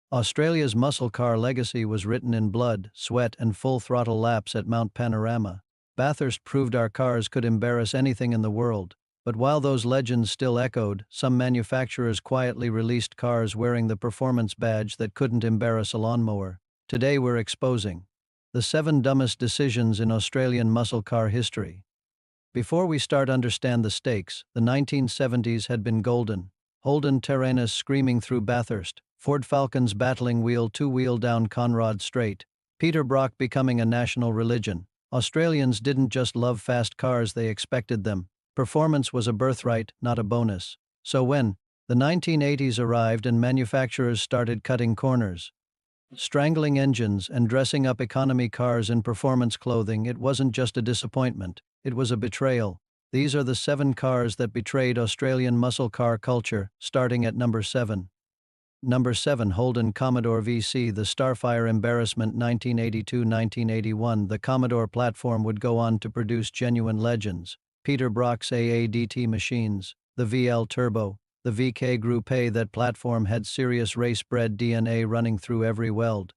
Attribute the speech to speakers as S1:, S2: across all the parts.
S1: Australia's muscle car legacy was written in blood, sweat, and full-throttle laps at Mount Panorama. Bathurst proved our cars could embarrass anything in the world. But while those legends still echoed, some manufacturers quietly released cars wearing the performance badge that couldn't embarrass a lawnmower. Today we're exposing the 7 dumbest decisions in Australian muscle car history. Before we start understand the stakes, the 1970s had been golden. Holden Tyrannus screaming through Bathurst, Ford Falcons battling wheel-to-wheel down Conrod Straight, Peter Brock becoming a national religion. Australians didn't just love fast cars, they expected them. Performance was a birthright, not a bonus. So when the 1980s arrived and manufacturers started cutting corners, strangling engines and dressing up economy cars in performance clothing, it wasn't just a disappointment, it was a betrayal. These are the 7 cars that betrayed Australian muscle car culture, starting at number 7. Number 7, Holden Commodore VC, the Starfire embarrassment. 1982-1981, the Commodore platform would go on to produce genuine legends. Peter Brock's AADT machines, the VL Turbo, the VK Group A. That platform had serious race-bred DNA running through every weld.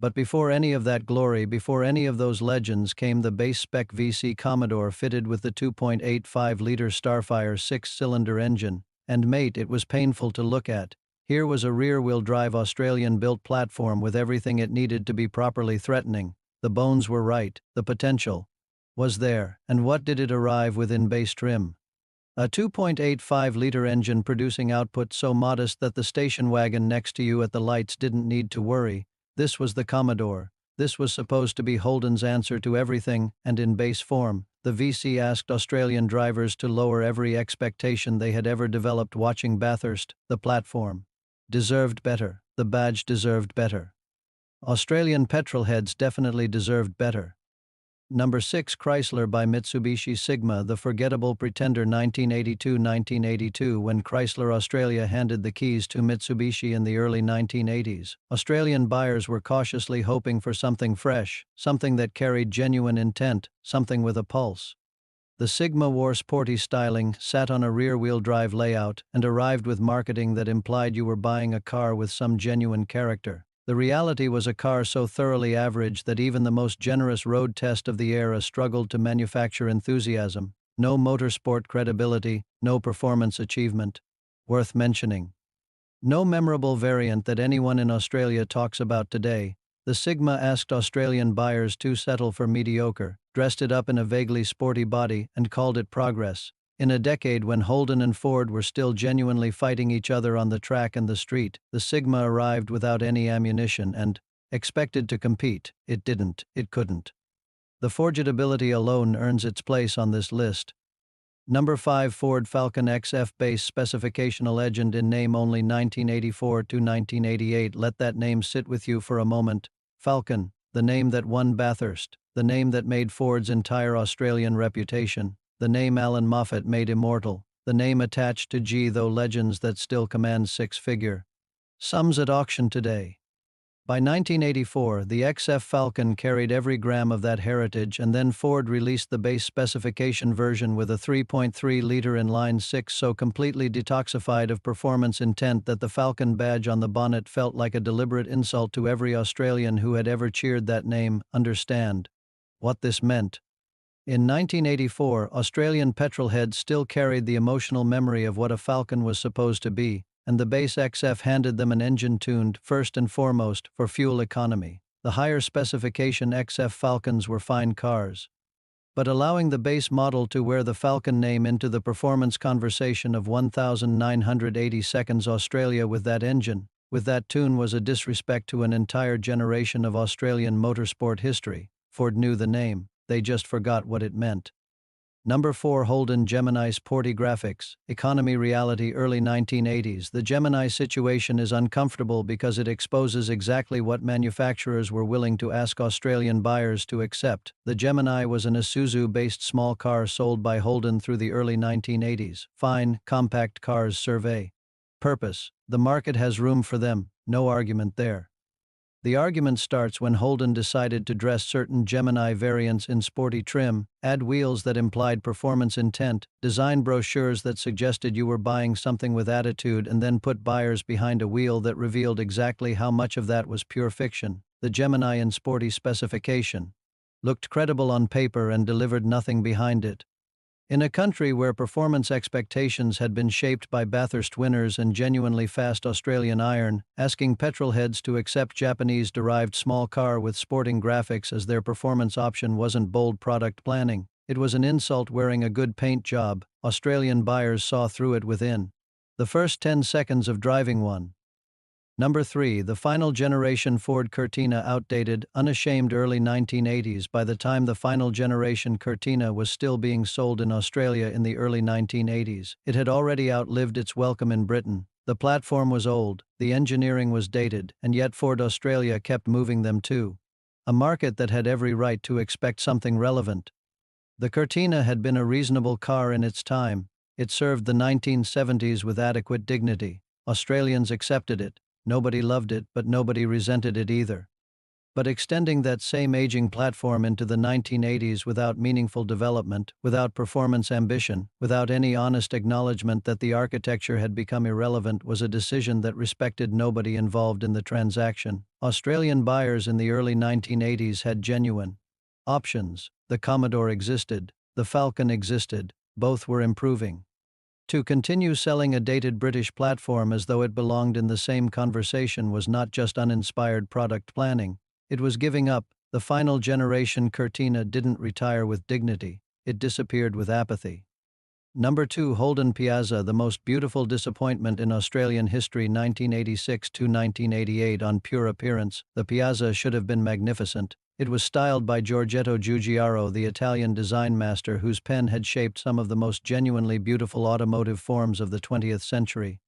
S1: But before any of that glory, before any of those legends, came the base-spec VC Commodore fitted with the 2.85-liter Starfire 6-cylinder engine. And mate, it was painful to look at. Here was a rear-wheel drive Australian-built platform with everything it needed to be properly threatening. The bones were right, the potential was there, and what did it arrive with in base trim? A 2.85-liter engine producing output so modest that the station wagon next to you at the lights didn't need to worry. This was the Commodore. This was supposed to be Holden's answer to everything, and in base form, the VC asked Australian drivers to lower every expectation they had ever developed watching Bathurst. The platform deserved better. The badge deserved better. Australian petrolheads definitely deserved better. Number 6, Chrysler by Mitsubishi Sigma, the forgettable pretender. 1982-1982, when Chrysler Australia handed the keys to Mitsubishi in the early 1980s, Australian buyers were cautiously hoping for something fresh, something that carried genuine intent, something with a pulse. The Sigma wore sporty styling, sat on a rear-wheel drive layout, and arrived with marketing that implied you were buying a car with some genuine character. The reality was a car so thoroughly average that even the most generous road test of the era struggled to manufacture enthusiasm. No motorsport credibility, no performance achievement worth mentioning. No memorable variant that anyone in Australia talks about today. The Sigma asked Australian buyers to settle for mediocre, dressed it up in a vaguely sporty body, and called it progress. In a decade when Holden and Ford were still genuinely fighting each other on the track and the street, the Sigma arrived without any ammunition and expected to compete. It didn't, it couldn't. The forgettability alone earns its place on this list. Number 5, Ford Falcon XF base specification, a legend in name only. 1984 to 1988. Let that name sit with you for a moment. Falcon, the name that won Bathurst, the name that made Ford's entire Australian reputation. The name Alan Moffat made immortal, the name attached to G, though legends that still command 6-figure sums at auction today. By 1984, the XF Falcon carried every gram of that heritage, and then Ford released the base specification version with a 3.3-liter inline-6 so completely detoxified of performance intent that the Falcon badge on the bonnet felt like a deliberate insult to every Australian who had ever cheered that name. Understand what this meant. In 1984, Australian petrolheads still carried the emotional memory of what a Falcon was supposed to be, and the base XF handed them an engine tuned, first and foremost, for fuel economy. The higher specification XF Falcons were fine cars. But allowing the base model to wear the Falcon name into the performance conversation of 1,980 seconds Australia with that engine, with that tune, was a disrespect to an entire generation of Australian motorsport history. Ford knew the name. They just forgot what it meant. Number 4, Holden Gemini Sporty Graphics, Economy Reality. Early 1980s. The Gemini situation is uncomfortable because it exposes exactly what manufacturers were willing to ask Australian buyers to accept. The Gemini was an Isuzu-based small car sold by Holden through the early 1980s. Fine, compact cars survey. Purpose. The market has room for them, no argument there. The argument starts when Holden decided to dress certain Gemini variants in sporty trim, add wheels that implied performance intent, design brochures that suggested you were buying something with attitude, and then put buyers behind a wheel that revealed exactly how much of that was pure fiction. The Gemini in sporty specification looked credible on paper and delivered nothing behind it. In a country where performance expectations had been shaped by Bathurst winners and genuinely fast Australian iron, asking petrolheads to accept Japanese-derived small car with sporting graphics as their performance option wasn't bold product planning. It was an insult wearing a good paint job. Australian buyers saw through it within the first 10 seconds of driving one. Number 3. The final generation Ford Cortina. Outdated, unashamed early 1980s. By the time the final generation Cortina was still being sold in Australia in the early 1980s, it had already outlived its welcome in Britain. The platform was old, the engineering was dated, and yet Ford Australia kept moving them too. A market that had every right to expect something relevant. The Cortina had been a reasonable car in its time. It served the 1970s with adequate dignity. Australians accepted it. Nobody loved it, but nobody resented it either. But extending that same aging platform into the 1980s without meaningful development, without performance ambition, without any honest acknowledgement that the architecture had become irrelevant was a decision that respected nobody involved in the transaction. Australian buyers in the early 1980s had genuine options. The Commodore existed, the Falcon existed, both were improving. To continue selling a dated British platform as though it belonged in the same conversation was not just uninspired product planning, it was giving up. The final generation Cortina didn't retire with dignity, it disappeared with apathy. Number 2. Holden Piazza. The most beautiful disappointment in Australian history. 1986 to 1988. On pure appearance, the Piazza should have been magnificent. It was styled by Giorgetto Giugiaro, the Italian design master whose pen had shaped some of the most genuinely beautiful automotive forms of the 20th century.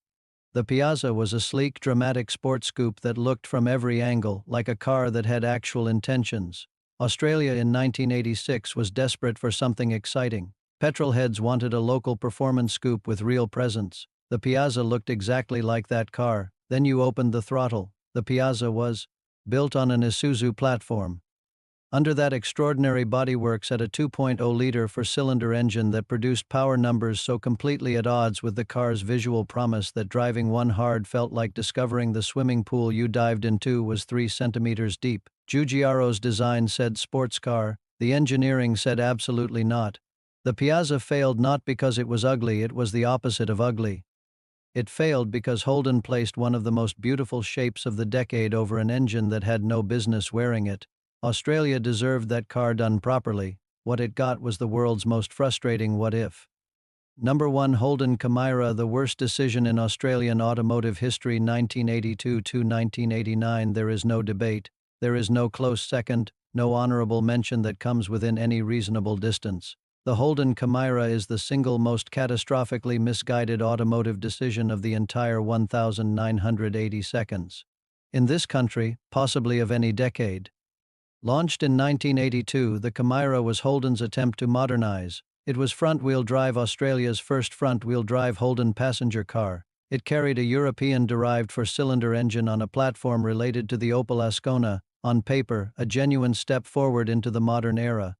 S1: The Piazza was a sleek, dramatic sports coupe that looked from every angle like a car that had actual intentions. Australia in 1986 was desperate for something exciting. Petrolheads wanted a local performance coupe with real presence. The Piazza looked exactly like that car. Then you opened the throttle. The Piazza was built on an Isuzu platform. Under that extraordinary bodyworks at a 2.0-liter four-cylinder engine that produced power numbers so completely at odds with the car's visual promise that driving one hard felt like discovering the swimming pool you dived into was 3 centimeters deep. Giugiaro's design said sports car, the engineering said absolutely not. The Piazza failed not because it was ugly, it was the opposite of ugly. It failed because Holden placed one of the most beautiful shapes of the decade over an engine that had no business wearing it. Australia deserved that car done properly. What it got was the world's most frustrating what if. Number 1. Holden Chimera. The worst decision in Australian automotive history. 1982 to 1989. There is no debate. There is no close second, no honorable mention that comes within any reasonable distance. The Holden Chimera is the single most catastrophically misguided automotive decision of the entire 1,980 seconds. In this country, possibly of any decade. Launched in 1982, the Chimera was Holden's attempt to modernize. It was front-wheel drive, Australia's first front-wheel drive Holden passenger car. It carried a European-derived four-cylinder engine on a platform related to the Opel Ascona, on paper, a genuine step forward into the modern era.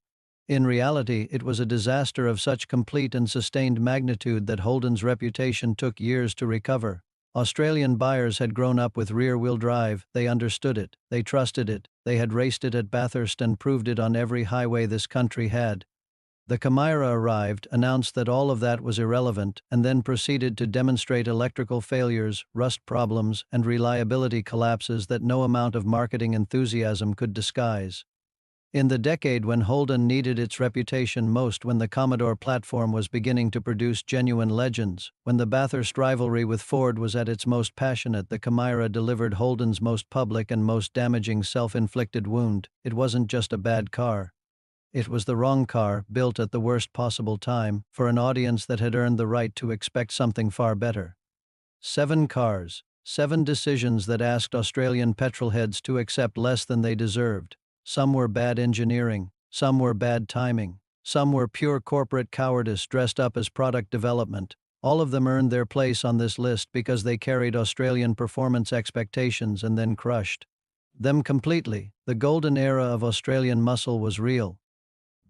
S1: In reality, it was a disaster of such complete and sustained magnitude that Holden's reputation took years to recover. Australian buyers had grown up with rear-wheel drive, they understood it, they trusted it, they had raced it at Bathurst and proved it on every highway this country had. The Chimera arrived, announced that all of that was irrelevant, and then proceeded to demonstrate electrical failures, rust problems, and reliability collapses that no amount of marketing enthusiasm could disguise. In the decade when Holden needed its reputation most, when the Commodore platform was beginning to produce genuine legends, when the Bathurst rivalry with Ford was at its most passionate, the Chimera delivered Holden's most public and most damaging self-inflicted wound. It wasn't just a bad car. It was the wrong car, built at the worst possible time, for an audience that had earned the right to expect something far better. 7 cars, 7 decisions that asked Australian petrolheads to accept less than they deserved. Some were bad engineering, some were bad timing, some were pure corporate cowardice dressed up as product development. All of them earned their place on this list because they carried Australian performance expectations and then crushed Them completely. The golden era of Australian muscle was real.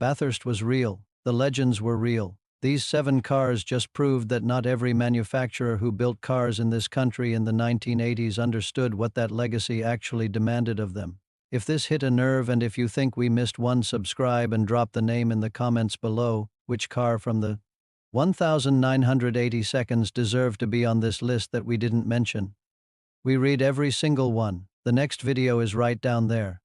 S1: Bathurst was real. The legends were real. These 7 cars just proved that not every manufacturer who built cars in this country in the 1980s understood what that legacy actually demanded of them. If this hit a nerve and if you think we missed one, subscribe and drop the name in the comments below. Which car from the 1980 seconds deserved to be on this list that we didn't mention? We read every single one. The next video is right down there.